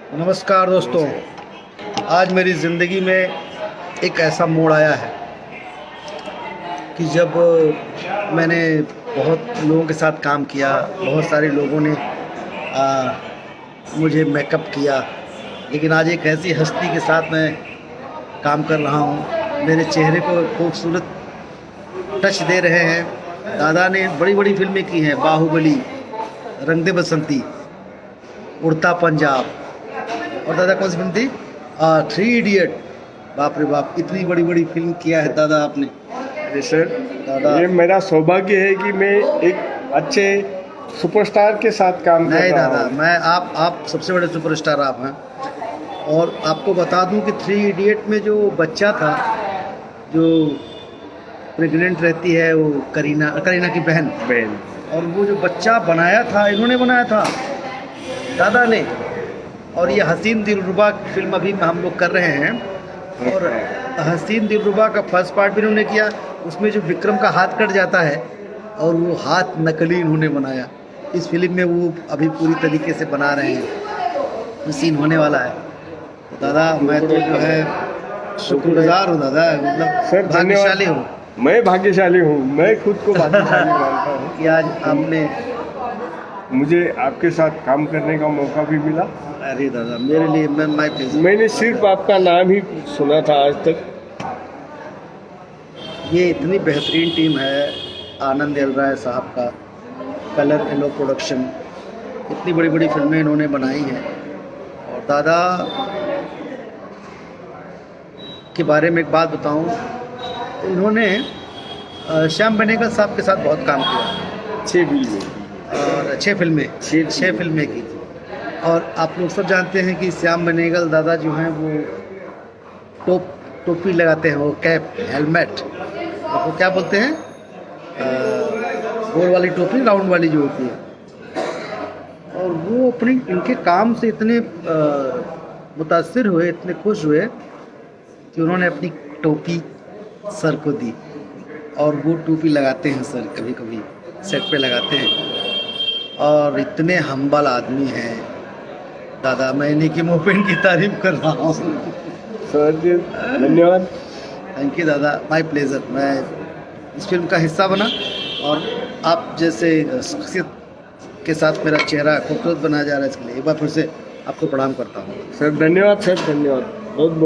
नमस्कार दोस्तों, आज मेरी ज़िंदगी में एक ऐसा मोड़ आया है कि जब मैंने बहुत लोगों के साथ काम किया, बहुत सारे लोगों ने मुझे मेकअप किया, लेकिन आज एक ऐसी हस्ती के साथ मैं काम कर रहा हूँ। मेरे चेहरे को खूबसूरत टच दे रहे हैं। दादा ने बड़ी बड़ी फिल्में की हैं, बाहुबली, रंग दे बसंती, उड़ता पंजाब, और दादा कौन सी फिल्म थी, 3 इडियट। बाप रे बाप, इतनी बड़ी बड़ी फिल्म किया है दादा आपने। जी सर, दादा ये मेरा सौभाग्य है कि मैं एक अच्छे सुपरस्टार के साथ काम कर नहीं रहा दादा, हूँ। मैं आप सबसे बड़े सुपरस्टार आप हैं। और आपको बता दूं कि 3 इडियट में जो बच्चा था, जो प्रेग्नेंट रहती है, वो करीना की बहन, और वो जो बच्चा बनाया था, इन्होंने बनाया था, दादा ने। और ये हसीन दिलरुबा फिल्म अभी हम लोग कर रहे हैं, और हसीन दिलरुबा का फर्स्ट पार्ट भी इन्होंने किया। उसमें जो विक्रम का हाथ कट जाता है और वो हाथ नकली इन्होंने बनाया। इस फिल्म में वो अभी पूरी तरीके से बना रहे हैं, सीन होने वाला है। तो दादा मैं तो जो है शुक्रगुजार हूँ दादा, मतलब सर भाग्यशाली हूँ मैं भाग्यशाली हूँ, मैं खुद को भाग्यशाली मानता हूँ कि आज आपने मुझे आपके साथ काम करने का मौका भी मिला। अरे दादा, मेरे लिए माय प्लेजर। मैंने सिर्फ आपका नाम ही सुना था आज तक। ये इतनी बेहतरीन टीम है आनंद एल राय साहब का, कलर एलो प्रोडक्शन, इतनी बड़ी बड़ी फिल्में इन्होंने बनाई हैं। और दादा के बारे में एक बात बताऊं, तो इन्होंने श्याम बेनेगल साहब के साथ बहुत काम किया, 6 फिल्में और 6 फिल्में की थी। और आप लोग सब जानते हैं कि श्याम बेनेगल दादा जो हैं वो टोपी लगाते हैं, वो कैप, हेलमेट, वो क्या बोलते हैं, गोल वाली टोपी, राउंड वाली जो होती है। और वो अपनी इनके काम से इतने मुतासिर हुए, इतने खुश हुए कि उन्होंने अपनी टोपी सर को दी, और वो टोपी लगाते हैं सर, कभी कभी सेट पे लगाते हैं। और इतने हम्बल आदमी हैं दादा, मैं इन्हीं की मूवमेंट की तारीफ कर रहा हूँ। सर जी धन्यवाद। थैंक यू दादा, माय प्लेजर। मैं इस फिल्म का हिस्सा बना, और आप जैसे शख्सियत के साथ मेरा चेहरा खूबसूरत बनाया जा रहा है, इसके लिए एक बार फिर से आपको प्रणाम करता हूँ। सर धन्यवाद, सर धन्यवाद, बहुत बहुत।